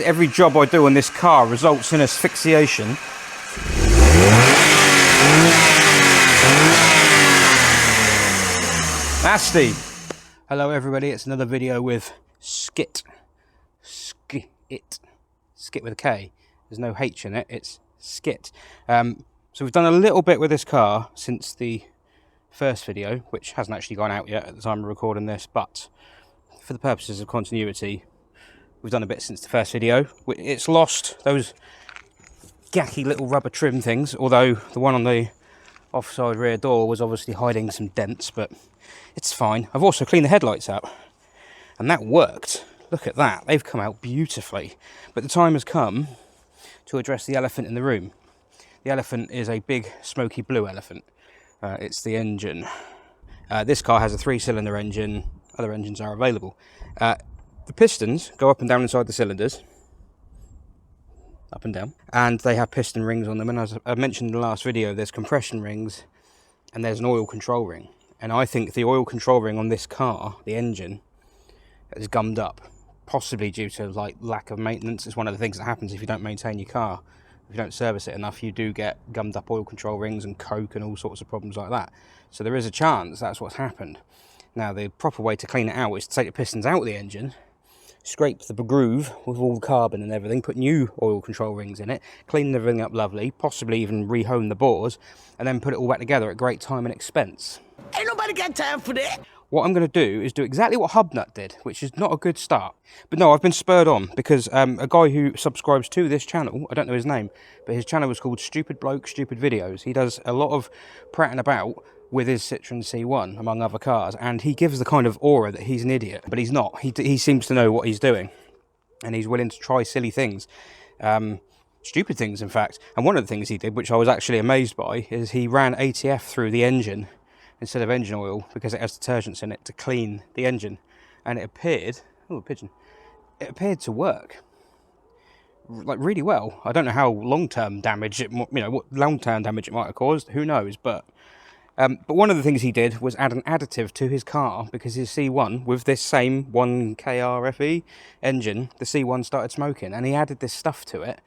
Every job I do on this car results in asphyxiation. Nasty. Hello everybody, it's another video with Skit. Skit with a K. There's no H in it, it's Skit. So we've done a little bit with this car since the first video, which hasn't actually gone out yet at the time of recording this, but for the purposes of continuity, we've done a bit since the first video. It's lost those gacky little rubber trim things, although the one on the offside rear door was obviously hiding some dents, but it's fine. I've also cleaned the headlights out, and that worked. Look at that, they've come out beautifully. But the time has come to address the elephant in the room. The elephant is a big smoky blue elephant. It's the engine. This car has a 3-cylinder engine, other engines are available. The pistons go up and down inside the cylinders, up and down, and they have piston rings on them, and as I mentioned in the last video, there's compression rings and there's an oil control ring, and I think the oil control ring on this car, the engine, is gummed up, possibly due to like lack of maintenance. It's one of the things that happens if you don't maintain your car. If you don't service it enough, you do get gummed up oil control rings and coke and all sorts of problems like that. So there is a chance that's what's happened. Now the proper way to clean it out is to take the pistons out of the engine, scrape the groove with all the carbon and everything, put new oil control rings in it, clean everything up lovely, possibly even rehome the bores, and then put it all back together at great time and expense. Ain't nobody got time for that! What I'm going to do is do exactly what Hubnut did, which is not a good start. But no, I've been spurred on because a guy who subscribes to this channel, I don't know his name, but his channel is called Stupid Bloke, Stupid Videos. He does a lot of prattling about with his Citroen C1, among other cars, and he gives the kind of aura that he's an idiot, but he's not. He seems to know what he's doing, and he's willing to try silly things, stupid things in fact. And one of the things he did, which I was actually amazed by, is he ran ATF through the engine instead of engine oil, because it has detergents in it to clean the engine, and it appeared, oh, a pigeon, it appeared to work like really well. I don't know how long-term damage it, what long-term damage it might have caused, who knows, but one of the things he did was add an additive to his car, because his C1, with this same 1KRFE engine, the C1 started smoking, and he added this stuff to it,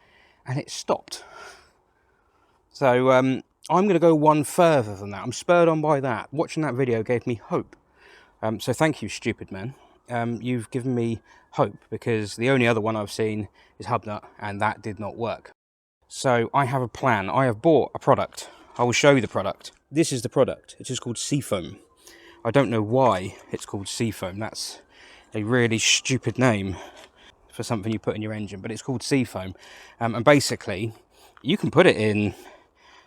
and it stopped. So I'm going to go one further than that. I'm spurred on by that. Watching that video gave me hope. So thank you, stupid man. You've given me hope, because the only other one I've seen is Hubnut, and that did not work. So I have a plan. I have bought a product. I will show you the product. This is the product. It is called Seafoam. I don't know why it's called Seafoam. That's a really stupid name for something you put in your engine, but it's called Seafoam. And basically, you can put it in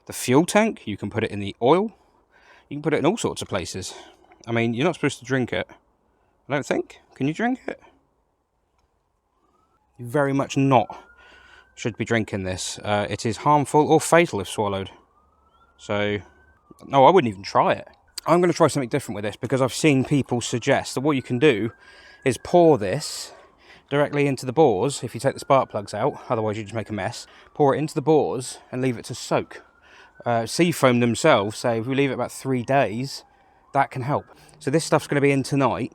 the fuel tank, you can put it in the oil, you can put it in all sorts of places. I mean, you're not supposed to drink it, I don't think. Can you drink it? You very much not should be drinking this. It is harmful or fatal if swallowed. So, no, I wouldn't even try it. I'm going to try something different with this, because I've seen people suggest that what you can do is pour this directly into the bores if you take the spark plugs out, otherwise you just make a mess. Pour it into the bores and leave it to soak. Seafoam themselves say if we leave it about 3 days, that can help. So this stuff's going to be in tonight.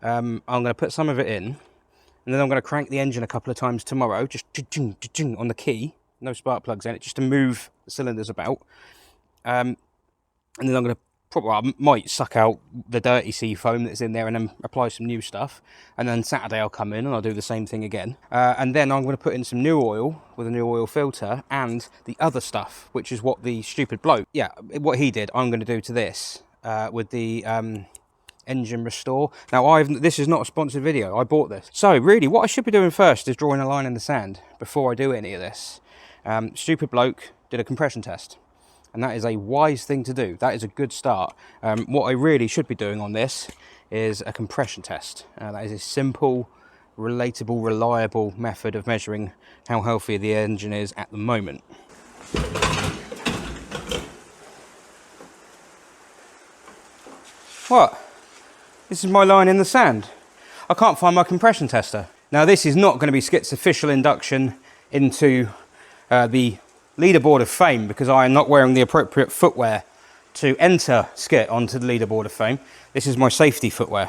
I'm going to put some of it in, and then I'm going to crank the engine a couple of times tomorrow, just on the key, no spark plugs in it, just to move the cylinders about. And then I'm going to I might suck out the dirty Seafoam that's in there and then apply some new stuff. And then Saturday I'll come in and I'll do the same thing again. And then I'm going to put in some new oil with a new oil filter and the other stuff, which is what the stupid bloke, what he did, I'm going to do to this with the engine restore. Now, this is not a sponsored video. I bought this. So really, what I should be doing first is drawing a line in the sand before I do any of this. Stupid bloke did a compression test, and that is a wise thing to do. That is a good start. What I really should be doing on this is a compression test. That is a simple, relatable, reliable method of measuring how healthy the engine is at the moment. What? This is my line in the sand. I can't find my compression tester. Now, this is not going to be Skit's official induction into the leaderboard of fame, because I am not wearing the appropriate footwear to enter Skit onto the leaderboard of fame. This is my safety footwear.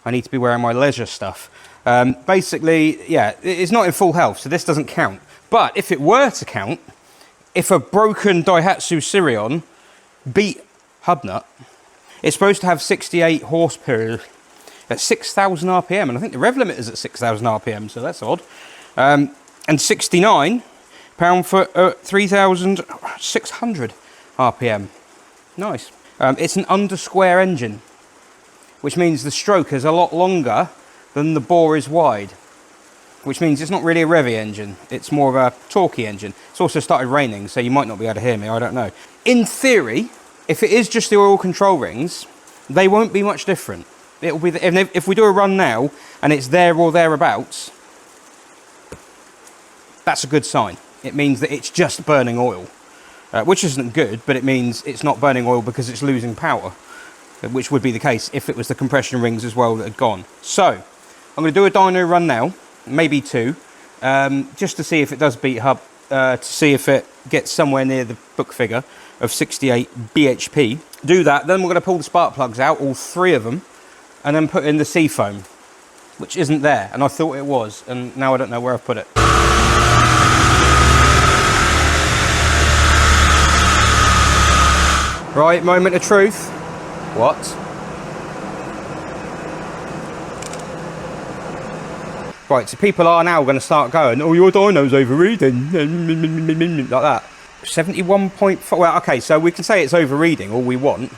I need to be wearing my leisure stuff. Basically, yeah, it's not in full health, so this doesn't count. But if it were to count, if a broken Daihatsu Sirion beat hub nut, it's supposed to have 68 horsepower at 6,000 RPM, and I think the rev limit is at 6,000 RPM, so that's odd. And 69 pound-foot at 3,600 RPM. Nice. It's an under-square engine, which means the stroke is a lot longer than the bore is wide, which means it's not really a revvy engine, it's more of a torquey engine. It's also started raining, so you might not be able to hear me, I don't know. In theory, if it is just the oil control rings, they won't be much different. It'll be if we do a run now and it's there or thereabouts, that's a good sign. It means that it's just burning oil, which isn't good, but it means it's not burning oil because it's losing power, which would be the case if it was the compression rings as well that had gone. So I'm going to do a dyno run now, maybe two, just to see if it does beat hub, to see if it gets somewhere near the book figure of 68 bhp. Do that, then we're going to pull the spark plugs out, all three of them, and then put in the Seafoam, which isn't there, and I thought it was, and now I don't know where I've put it. Right, moment of truth. What? Right, so people are now going to start going, oh, your dyno's overreading, like that. 71.4, well, okay, so we can say it's overreading all we want.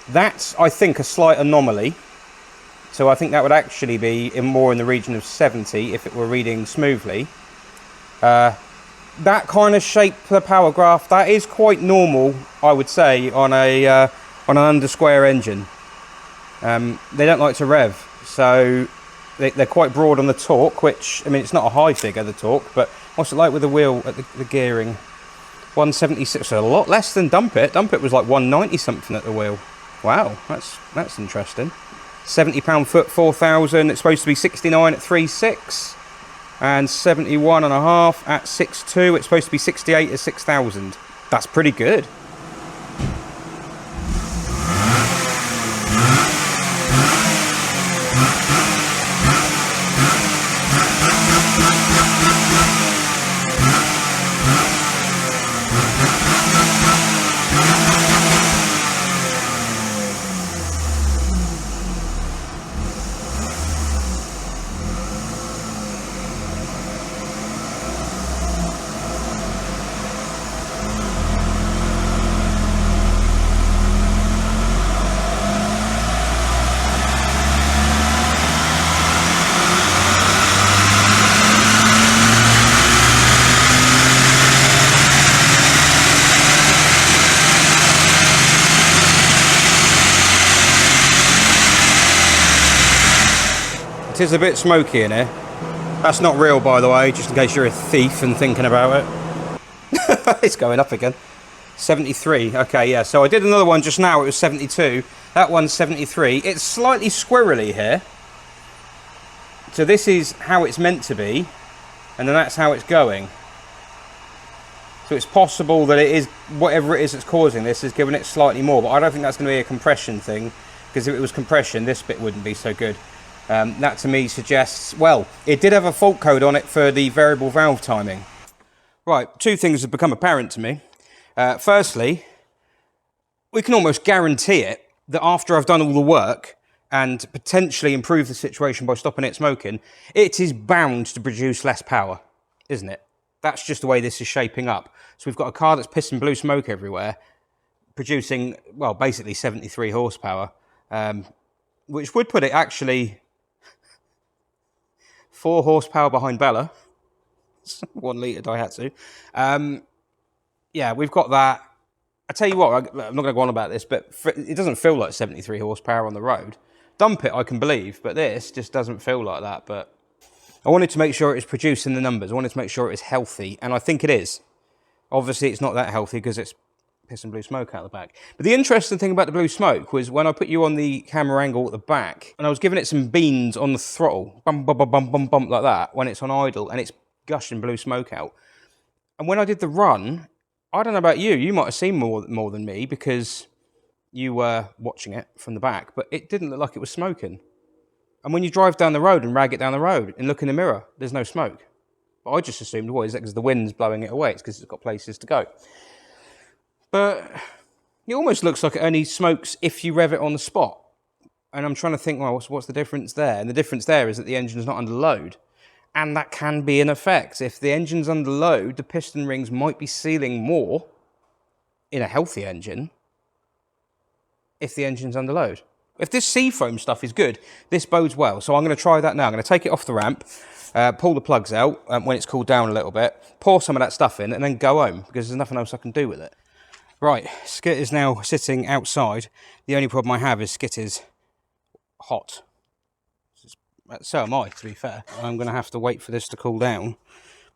That's, I think, a slight anomaly. So I think that would actually be more in the region of 70 if it were reading smoothly. That kind of shape the power graph, that is quite normal, I would say, on an under-square engine. They don't like to rev, so they're quite broad on the torque, which, I mean, it's not a high figure, the torque, but what's it like with the wheel at the gearing? 176, so a lot less than Dump It. Dump It was like 190 something at the wheel. Wow, that's interesting. 70 pound-foot, 4,000. It's supposed to be 69 at 3.6, and 71.5 at 6.2. It's supposed to be 68 at 6,000. That's pretty good. It is a bit smoky in here. That's not real, by the way, just in case you're a thief and thinking about it. It's going up again. 73, okay, yeah. So I did another one just now, it was 72. That one's 73. It's slightly squirrely here. So this is how it's meant to be, and then that's how it's going. So it's possible that it is, whatever it is that's causing this is giving it slightly more, but I don't think that's going to be a compression thing, because if it was compression, this bit wouldn't be so good. That to me suggests, well, it did have a fault code on it for the variable valve timing. Right, two things have become apparent to me. Firstly, we can almost guarantee it that after I've done all the work and potentially improve the situation by stopping it smoking, it is bound to produce less power, isn't it? That's just the way this is shaping up. So we've got a car that's pissing blue smoke everywhere, producing, well, basically 73 horsepower, which would put it actually 4 horsepower behind Bella. 1 litre Daihatsu. Yeah, we've got that. I tell you what, I'm not going to go on about this, but it doesn't feel like 73 horsepower on the road. Dump It, I can believe, but this just doesn't feel like that. But I wanted to make sure it was producing the numbers. I wanted to make sure it was healthy, and I think it is. Obviously, it's not that healthy because it's pissing blue smoke out the back. But the interesting thing about the blue smoke was when I put you on the camera angle at the back, and I was giving it some beans on the throttle, bum, bum, bum, bum, bum, bum, like that, when it's on idle, and it's gushing blue smoke out. And when I did the run, I don't know about you, you might have seen more than me, because you were watching it from the back, but it didn't look like it was smoking. And when you drive down the road and rag it down the road and look in the mirror, there's no smoke. But I just assumed, what is it, because the wind's blowing it away? It's because it's got places to go. But it almost looks like it only smokes if you rev it on the spot. And I'm trying to think, well, what's the difference there? And the difference there is that the engine's not under load. And that can be an effect. If the engine's under load, the piston rings might be sealing more in a healthy engine if the engine's under load. If this Seafoam stuff is good, this bodes well. So I'm going to try that now. I'm going to take it off the ramp, pull the plugs out when it's cooled down a little bit, pour some of that stuff in, and then go home, because there's nothing else I can do with it. Right, Skit is now sitting outside. The only problem I have is Skit is hot. So am I, to be fair. I'm going to have to wait for this to cool down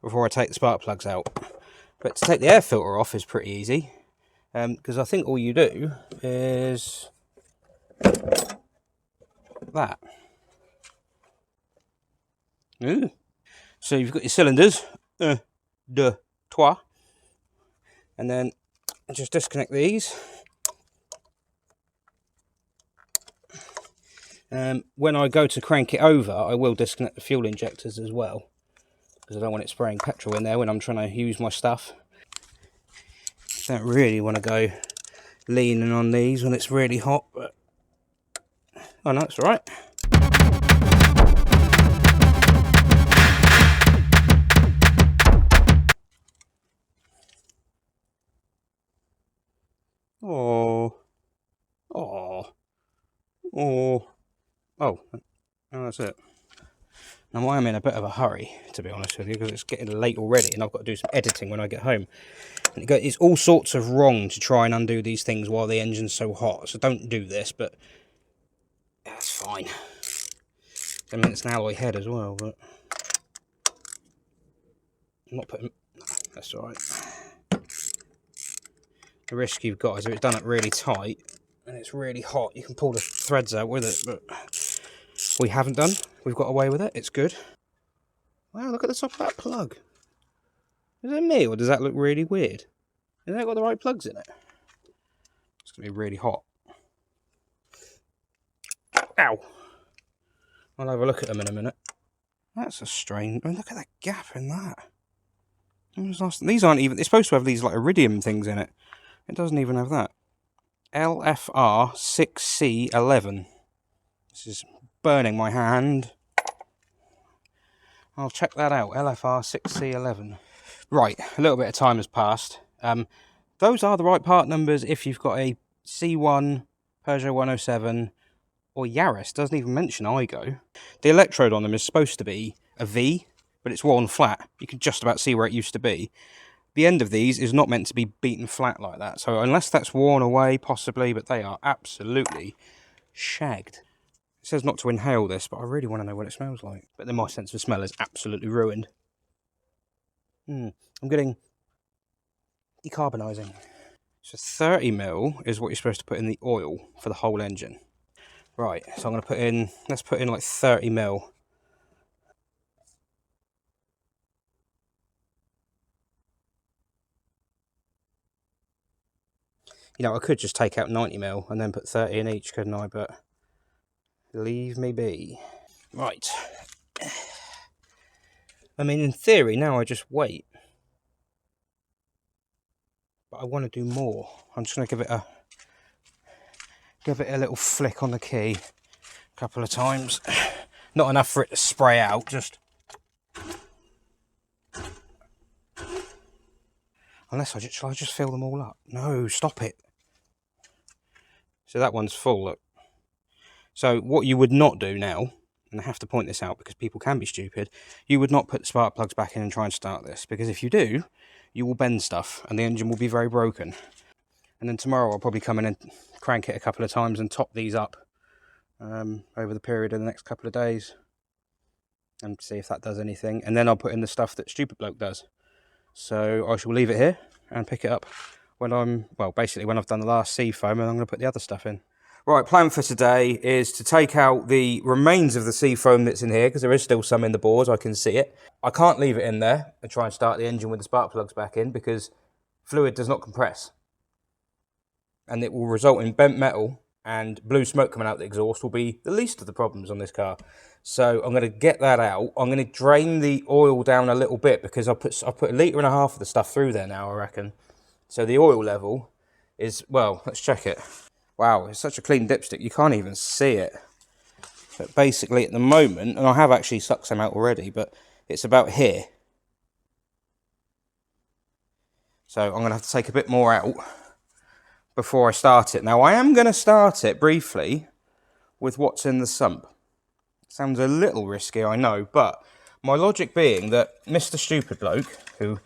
before I take the spark plugs out. But to take the air filter off is pretty easy, because I think all you do is that. Ooh. So you've got your cylinders, deux, trois, and then just disconnect these. When I go to crank it over, I will disconnect the fuel injectors as well, because I don't want it spraying petrol in there when I'm trying to use my stuff. Don't really want to go leaning on these when it's really hot, but oh no, it's all right. Oh, oh, oh, oh, that's it. Now I am in a bit of a hurry, to be honest with you, because it's getting late already and I've got to do some editing when I get home. And it's all sorts of wrong to try and undo these things while the engine's so hot, so don't do this, but that's fine. I mean, it's an alloy head as well, but I'm not putting... No, that's all right. The risk you've got is if it's done it really tight and it's really hot, you can pull the threads out with it, but we haven't done. We've got away with it. It's good. Wow, look at the top of that plug. Is it me, or does that look really weird? Has that got the right plugs in it? It's going to be really hot. Ow! I'll have a look at them in a minute. That's a strange... I mean, look at that gap in that. These aren't even... It's supposed to have these like iridium things in it. It doesn't even have that. LFR 6C11. This is burning my hand. I'll check that out. LFR 6C11. Right, a little bit of time has passed. Those are the right part numbers if you've got a C1, Peugeot 107, or Yaris. Doesn't even mention IGO. The electrode on them is supposed to be a V, but it's worn flat. You can just about see where it used to be. The end of these is not meant to be beaten flat like that. So unless that's worn away, possibly, but they are absolutely shagged. It says not to inhale this, but I really want to know what it smells like. But then my sense of smell is absolutely ruined. I'm getting decarbonising. So 30ml is what you're supposed to put in the oil for the whole engine. Right, so I'm going to put in, let's put in like 30ml. You know, I could just take out 90ml and then put 30 in each, couldn't I? But leave me be. Right. I mean, in theory, now I just wait. But I want to do more. I'm just going to give it a little flick on the key a couple of times. Not enough for it to spray out, just... Unless shall I just fill them all up? No, stop it. So that one's full, look. So what you would not do now, and I have to point this out because people can be stupid, you would not put the spark plugs back in and try and start this, because if you do, you will bend stuff and the engine will be very broken. And then tomorrow I'll probably come in and crank it a couple of times and top these up over the period of the next couple of days and see if that does anything. And then I'll put in the stuff that Stupid Bloke does. So I shall leave it here and pick it up when basically when I've done the last Seafoam, and I'm going to put the other stuff in. Right, plan for today is to take out the remains of the Seafoam that's in here, because there is still some in the boards, I can see it. I can't leave it in there and try and start the engine with the spark plugs back in, because fluid does not compress. and it will result in bent metal and blue smoke coming out the exhaust will be the least of the problems on this car. So I'm going to get that out. I'm going to drain the oil down a little bit because I put 1.5 litres of the stuff through there now, I reckon. So the oil level is, well, let's check it. Wow, it's such a clean dipstick, you can't even see it. But basically at the moment, and I have actually sucked some out already, but it's about here. So I'm going to have to take a bit more out before I start it. Now I am going to start it briefly with what's in the sump. Sounds a little risky, I know, but my logic being that Mr. Stupid Bloke, who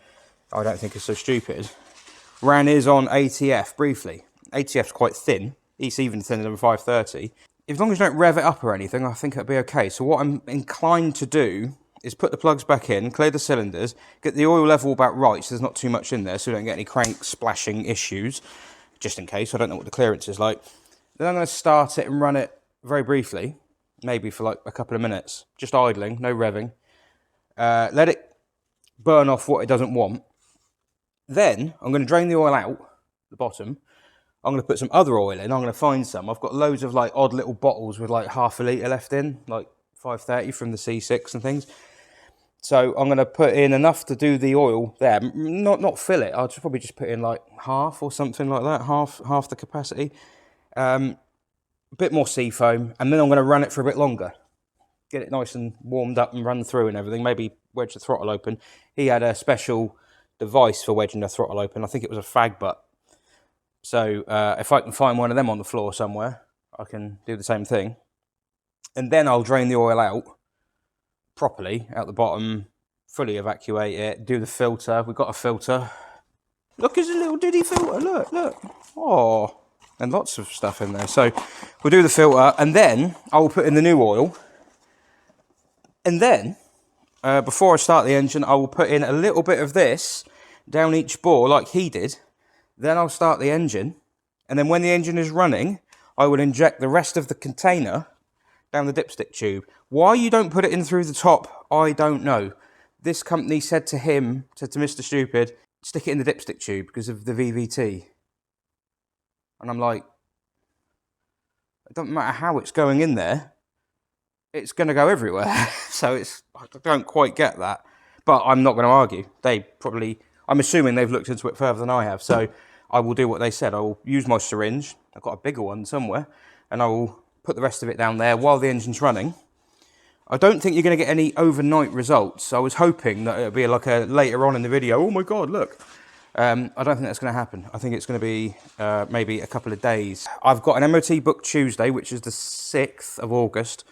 I don't think is so stupid, ran his on ATF briefly. ATF's quite thin. It's even thinner than 530. As long as you don't rev it up or anything, I think it'll be okay. So what I'm inclined to do is put the plugs back in, clear the cylinders, get the oil level about right so there's not too much in there so we don't get any crank splashing issues, just in case. I don't know what the clearance is like. Then I'm going to start it and run it very briefly, maybe for like a couple of minutes, just idling, no revving. Let it burn off what it doesn't want. Then I'm going to drain the oil out the bottom. I'm going to put some other oil in. I'm going to find some. I've got loads of like odd little bottles with like 1/2 litre left in, like 530 from the C6 and things. So I'm going to put in enough to do the oil there. Not fill it. I'll probably just put in like half or something like that. Half the capacity. A bit more Seafoam, and then I'm going to run it for a bit longer. Get it nice and warmed up and run through and everything. Maybe wedge the throttle open. He had a special device for wedging the throttle open. I think it was a fag butt. So if I can find one of them on the floor somewhere, I can do the same thing. And then I'll drain the oil out properly, out the bottom, fully evacuate it, do the filter. We've got a filter. Look, it's a little diddy filter, look. Oh, and lots of stuff in there. So we'll do the filter, and then I will put in the new oil. And then, before I start the engine, I will put in a little bit of this down each bore like he did. Then I'll start the engine, and then when the engine is running, I will inject the rest of the container down the dipstick tube. Why you don't put it in through the top, I don't know. This company said to him, to Mr. Stupid, stick it in the dipstick tube because of the VVT. And I'm like, it doesn't matter how it's going in there, it's going to go everywhere. So I don't quite get that, but I'm not going to argue. I'm assuming they've looked into it further than I have, so I will do what they said. I will use my syringe, I've got a bigger one somewhere, and I will put the rest of it down there while the engine's running. I don't think you're going to get any overnight results. I was hoping that it would be like a later on in the video, oh my god, look. I don't think that's going to happen. I think it's going to be maybe a couple of days. I've got an MOT booked Tuesday, which is the 6th of August,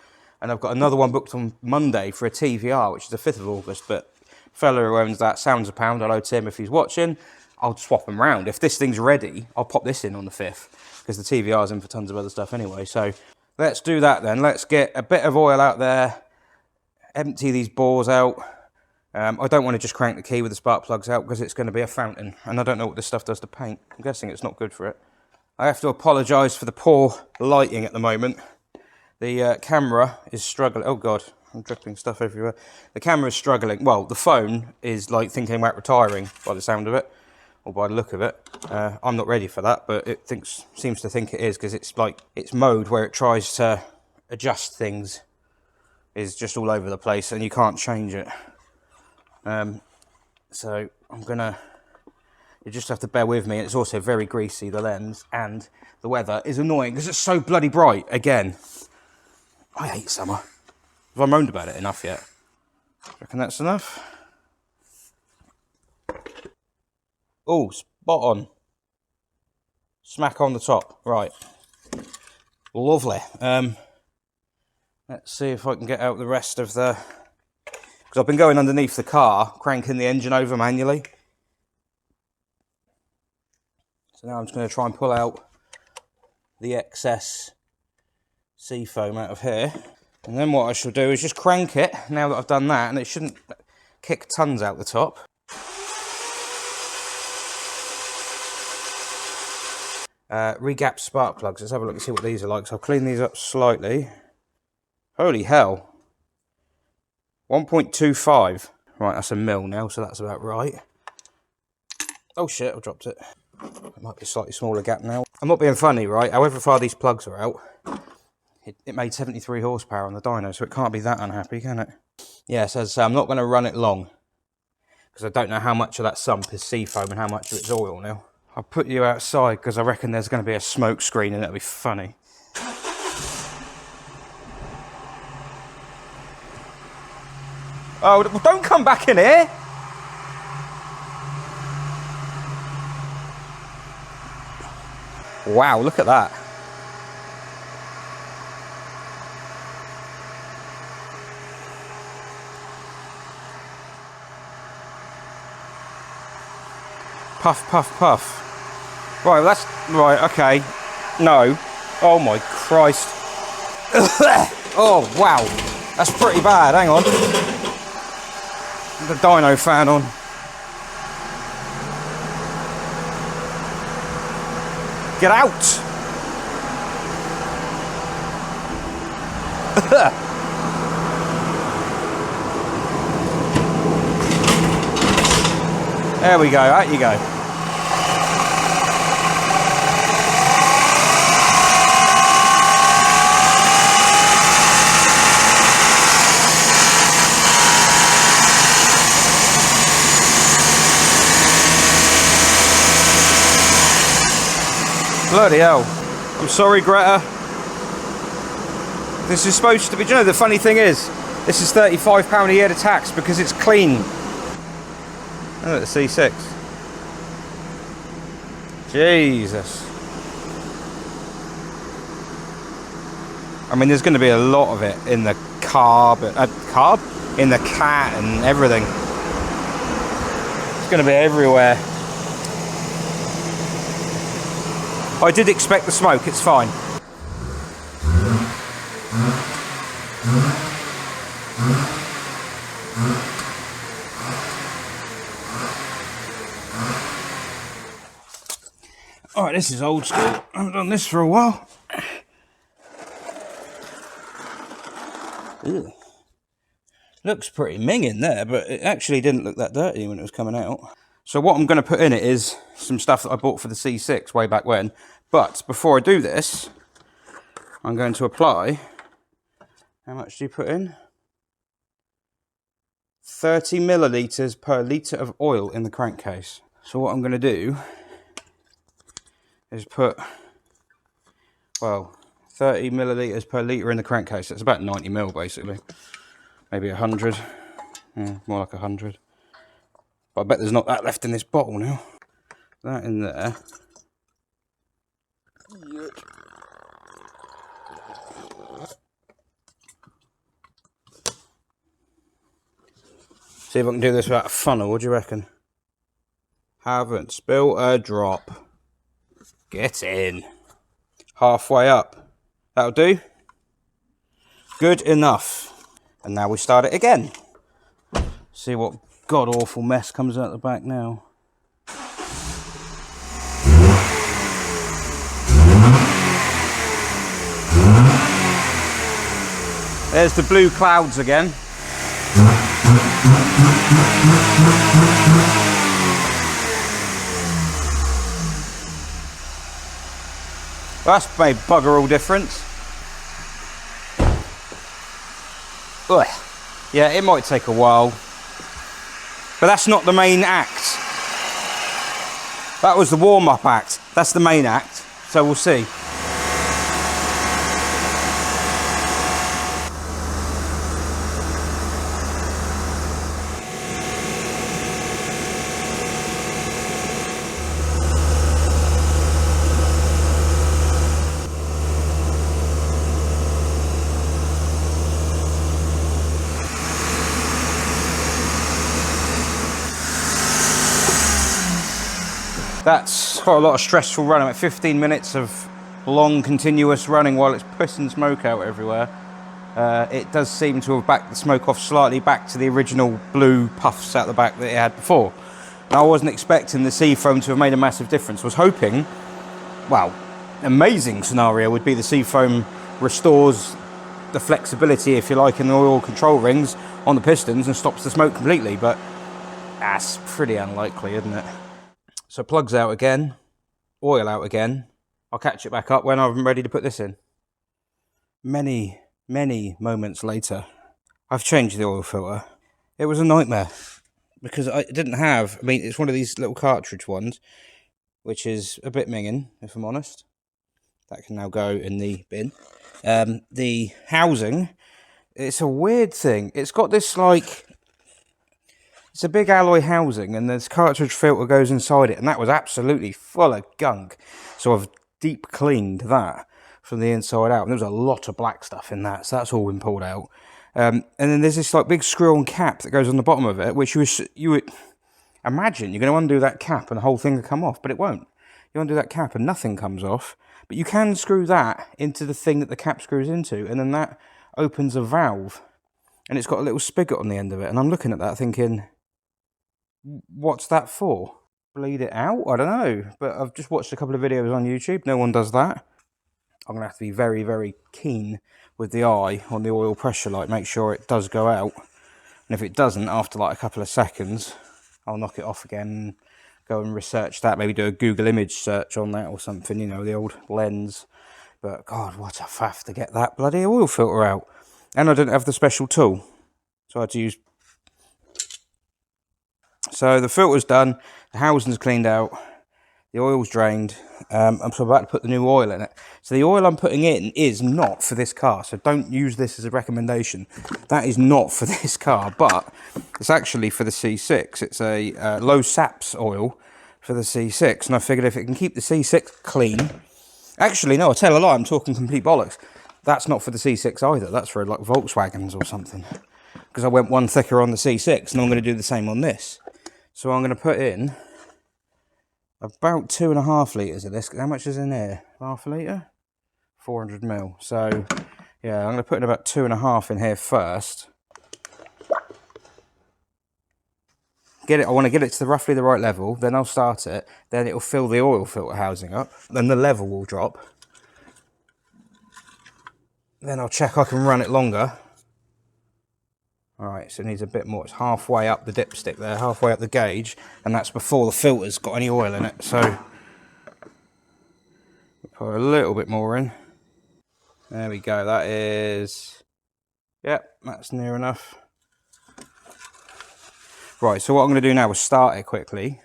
and I've got another one booked on Monday for a TVR, which is the 5th of August, but fella who owns that, sounds a pound, hello Tim if he's watching, I'll swap them round. If this thing's ready, I'll pop this in on the 5th, because the TVR's in for tons of other stuff anyway. So let's do that then. Let's get a bit of oil out there, empty these bores out. I don't want to just crank the key with the spark plugs out because it's going to be a fountain, and I don't know what this stuff does to paint. I'm guessing it's not good for it. I have to apologise for the poor lighting at the moment. The camera is struggling. Oh god, I'm dripping stuff everywhere. The camera's struggling. Well, the phone is like thinking about retiring by the sound of it, or by the look of it. I'm not ready for that, but it seems to think it is, because it's like its mode where it tries to adjust things is just all over the place, and you can't change it. So you just have to bear with me. It's also very greasy, the lens, and the weather is annoying because it's so bloody bright again. I hate summer. Have I moaned about it enough yet? Reckon that's enough? Oh, spot on. Smack on the top. Right. Lovely. Let's see if I can get out the rest of the... Because I've been going underneath the car, cranking the engine over manually. So now I'm just going to try and pull out the excess Seafoam out of here. And then what I shall do is just crank it, now that I've done that, and it shouldn't kick tons out the top. Regap spark plugs. Let's have a look and see what these are like. So I'll clean these up slightly. Holy hell. 1.25. Right, that's a mil now, so that's about right. Oh shit, I dropped it. It might be a slightly smaller gap now. I'm not being funny, right? However far these plugs are out, it made 73 horsepower on the dyno, so it can't be that unhappy, can it? Yeah, so as I say, I'm not going to run it long, because I don't know how much of that sump is Seafoam and how much of it's oil now. I'll put you outside, because I reckon there's going to be a smoke screen and it'll be funny. Oh, don't come back in here! Wow, look at that. Puff, puff, puff. Right, that's... Right, okay. No. Oh my Christ. Oh, wow. That's pretty bad. Hang on. The dyno fan on. Get out! There we go, out you go. Bloody hell. I'm sorry, Greta. This is supposed to be... Do you know, the funny thing is, this is £35 a year to tax because it's clean. Oh, the C6. Jesus. I mean, there's going to be a lot of it in the carb, in the cat and everything. It's going to be everywhere. I did expect the smoke, it's fine. Alright, this is old school. I haven't done this for a while. Ew. Looks pretty minging there, but it actually didn't look that dirty when it was coming out. So what I'm going to put in it is some stuff that I bought for the C6 way back when. But before I do this, I'm going to apply... How much do you put in? 30 millilitres per litre of oil in the crankcase. So what I'm going to do is put, well, 30 millilitres per litre in the crankcase. That's about 90 mil basically. Maybe 100. Yeah, more like 100. But I bet there's not that left in this bottle now. That in there. See if I can do this without a funnel, what do you reckon? Haven't spilt a drop. Get in. Halfway up. That'll do. Good enough. And now we start it again. See what god-awful mess comes out the back now. There's the blue clouds again. That's made bugger all difference. Ugh. Yeah, it might take a while. But that's not the main act. That was the warm-up act. That's the main act. So we'll see. That's quite a lot of stressful running. At 15 minutes of long continuous running while it's pissing smoke out everywhere. It does seem to have backed the smoke off slightly back to the original blue puffs out the back that it had before. And I wasn't expecting the Seafoam to have made a massive difference. I was hoping, well, amazing scenario would be the Seafoam restores the flexibility, if you like, in the oil control rings on the pistons and stops the smoke completely, but that's pretty unlikely, isn't it? So plugs out again. oil out again. I'll catch it back up when I'm ready to put this in. Many moments later, I've changed the oil filter. It was a nightmare because I didn't have, I mean, it's one of these little cartridge ones, which is a bit minging, if I'm honest. That can now go in the bin. The housing, it's a weird thing. It's got this like, it's a big alloy housing and this cartridge filter goes inside it, and that was absolutely full of gunk. So I've deep cleaned that from the inside out, and there was a lot of black stuff in that, so that's all been pulled out. And then there's this like big screw-on cap that goes on the bottom of it, which you would imagine you're going to undo that cap and the whole thing will come off, but it won't. You undo that cap and nothing comes off, but you can screw that into the thing that the cap screws into, and then that opens a valve, and it's got a little spigot on the end of it. And I'm looking at that thinking, what's that for? Bleed it out? I don't know, but I've just watched a couple of videos on YouTube. No one does that. I'm going to have to be very keen with the eye on the oil pressure light, make sure it does go out. And if it doesn't, after like a couple of seconds, I'll knock it off again and go and research that, maybe do a Google image search on that or something, you know, the old lens. But God, what a faff to get that bloody oil filter out. And I didn't have the special tool, so I had to use... So the filter's done, the housing's cleaned out, the oil's drained. I'm about to put the new oil in it. So the oil I'm putting in is not for this car, so don't use this as a recommendation. That is not for this car, but it's actually for the C6. It's a low saps oil for the C6, and I figured if it can keep the C6 clean... Actually, no, I tell a lie, I'm talking complete bollocks. That's not for the C6 either, that's for like Volkswagens or something. Because I went one thicker on the C6, and I'm going to do the same on this. So I'm going to put in about 2.5 litres of this. How much is in here? Half a litre? 400 ml. So, yeah, I'm going to put in about 2.5 in here first. I want to get it to roughly the right level, then I'll start it. Then it'll fill the oil filter housing up. Then the level will drop. Then I'll check I can run it longer. Alright, so it needs a bit more. It's halfway up the dipstick there, halfway up the gauge, and that's before the filter's got any oil in it. So, we'll put a little bit more in. There we go, that is... Yep, that's near enough. Right, so what I'm going to do now is start it quickly.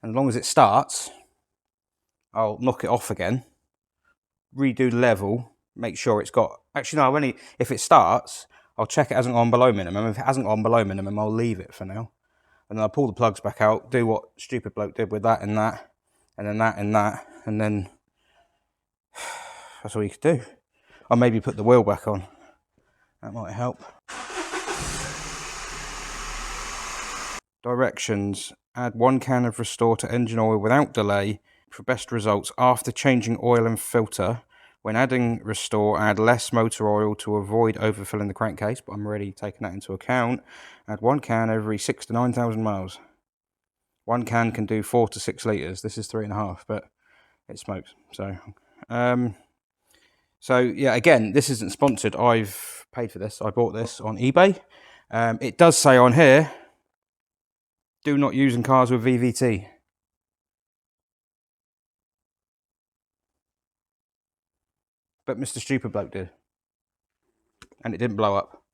And as long as it starts, I'll knock it off again. Redo the level, make sure it's got... Actually, no, if it starts... I'll check it hasn't gone below minimum. If it hasn't gone below minimum, I'll leave it for now. And then I'll pull the plugs back out, do what stupid bloke did with that and that, and then that and that, and then that's all you could do. I'll maybe put the wheel back on. That might help. Directions. Add 1 can of Restore to engine oil without delay for best results after changing oil and filter. When adding Restore, add less motor oil to avoid overfilling the crankcase, but I'm already taking that into account. Add 1 can every 6,000 to 9,000 miles. 1 can do 4 to 6 litres. This is 3.5, but it smokes. So yeah, again, this isn't sponsored. I've paid for this. I bought this on eBay. It does say on here, do not use in cars with VVT. But Mr. Stupid Bloke did. And it didn't blow up.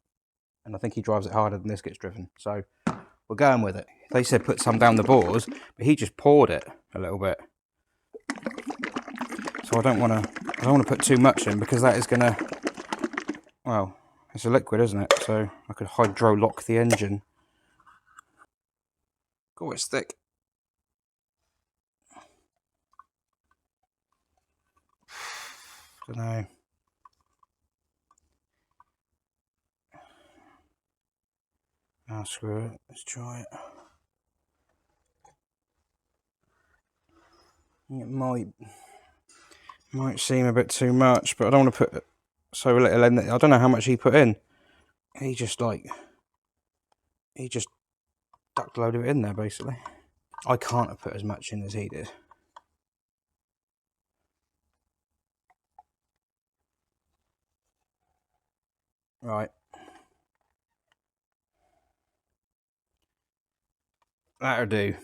And I think he drives it harder than this gets driven. So we're going with it. They said put some down the bores, but he just poured it a little bit. So I don't want to put too much in, because that is going to... Well, it's a liquid, isn't it? So I could hydro lock the engine. God, it's thick. Don't know. Ah, screw it. Let's try it. It might seem a bit too much, but I don't want to put so little in. I don't know how much he put in. He just ducked a load of it in there, basically. I can't have put as much in as he did. Right. That'll do.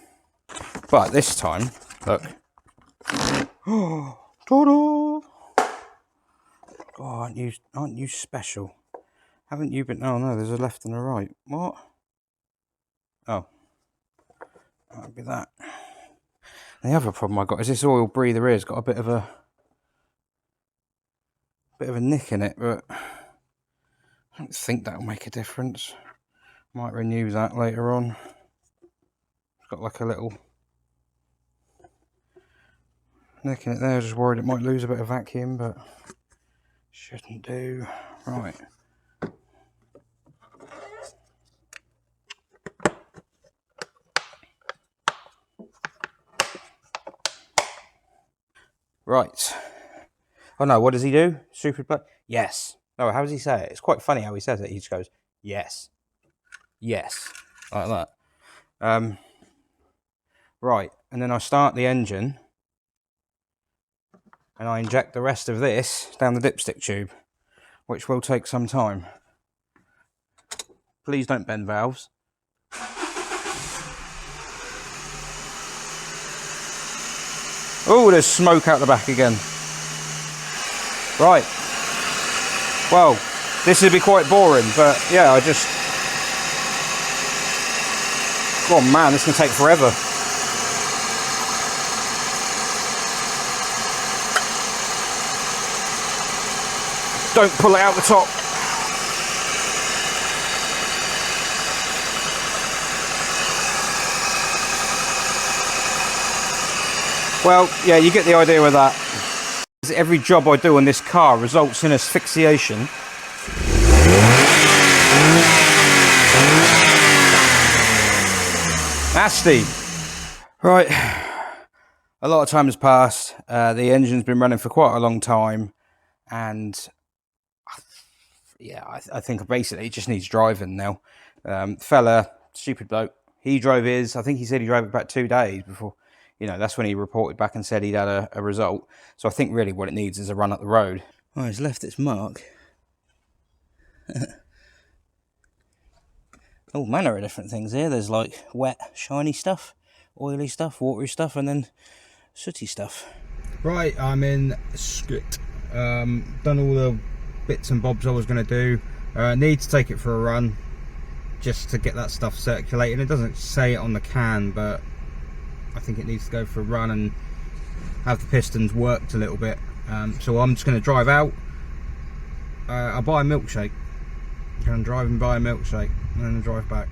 But this time, look. Oh, ta-da! Oh, aren't you special? Haven't you been? Oh no, there's a left and a right. What? Oh, that'll be that. And the other problem I got is this oil breather here's got a bit of a nick in it, but I don't think that'll make a difference. Might renew that later on. It's got like a little nick in it there. Just worried it might lose a bit of vacuum, but shouldn't do. Right. Right. Oh no, what does he do? Stupid bloke? Yes. No, how does he say it? It's quite funny how he says it. He just goes, yes. Yes. Like that. Right. And then I start the engine. And I inject the rest of this down the dipstick tube, which will take some time. Please don't bend valves. Oh, there's smoke out the back again. Right. Well, this would be quite boring, but yeah, oh man, this can take forever. Don't pull it out the top. Well, yeah, you get the idea with that. Every job I do on this car results in asphyxiation. Nasty. Right, a lot of time has passed. The engine's been running for quite a long time, and yeah, I think basically it just needs driving now. Fella, stupid bloke, he drove his. I think he said he drove it about 2 days before. You know, that's when he reported back and said he'd had a result. So I think really what it needs is a run up the road. Oh, it's left its mark. All manner of different things here. There's like wet, shiny stuff, oily stuff, watery stuff, and then sooty stuff. Right, I'm in Skit. Done all the bits and bobs I was going to do. Need to take it for a run just to get that stuff circulating. It doesn't say it on the can, but I think it needs to go for a run and have the pistons worked a little bit. So I'm just going to drive out. I'll buy a milkshake. I'm going to drive and buy a milkshake and then drive back.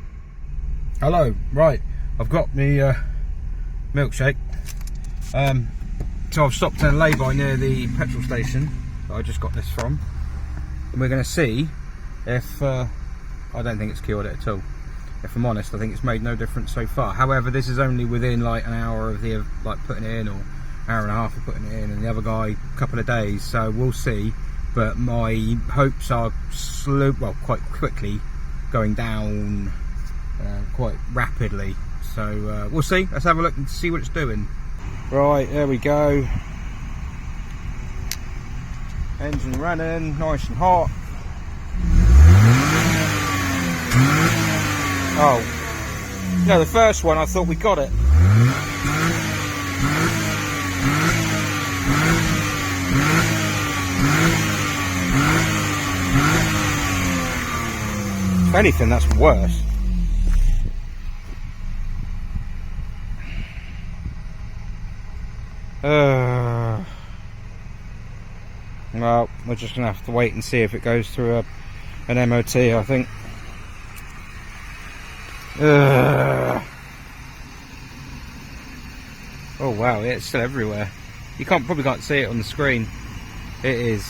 Hello, right, I've got the milkshake. So I've stopped in a lay-by near the petrol station that I just got this from. And we're going to see if, I don't think it's cured it at all. If I'm honest, I think it's made no difference so far. However, this is only within like an hour of the putting it in, or hour and a half of putting it in, and the other guy a couple of days. So we'll see. But my hopes are quite quickly going down, quite rapidly. So we'll see. Let's have a look and see what it's doing. Right, there we go. Engine running, nice and hot. Oh, no, the first one I thought we got it. If anything, that's worse. Well, we're just going to have to wait and see if it goes through an MOT, I think. Oh wow, yeah, it's still everywhere. You probably can't see it on the screen. It is.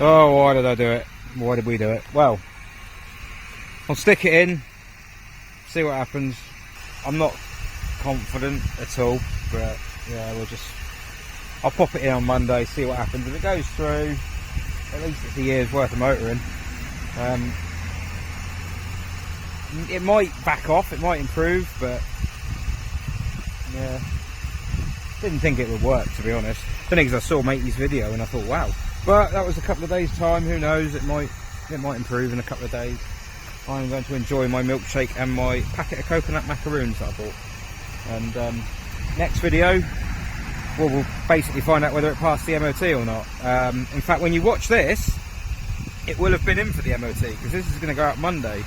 Oh, why did I do it? Why did we do it? Well, I'll stick it in, see what happens. I'm not confident at all, but yeah, I'll pop it in on Monday, see what happens. If it goes through, at least it's a year's worth of motoring. It might back off, it might improve, but yeah, didn't think it would work, to be honest. The thing is, I saw Matey's video and I thought, wow. But that was a couple of days' time. Who knows? It might improve in a couple of days. I'm going to enjoy my milkshake and my packet of coconut macaroons that I bought. And next video, we'll basically find out whether it passed the MOT or not. In fact, when you watch this, it will have been in for the MOT, because this is going to go out Monday.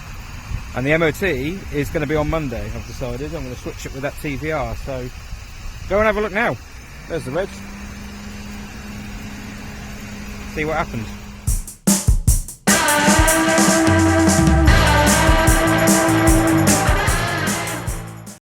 And the MOT is going to be on Monday, I've decided. I'm going to switch it with that TVR. So go and have a look now. There's the reg. See what happens.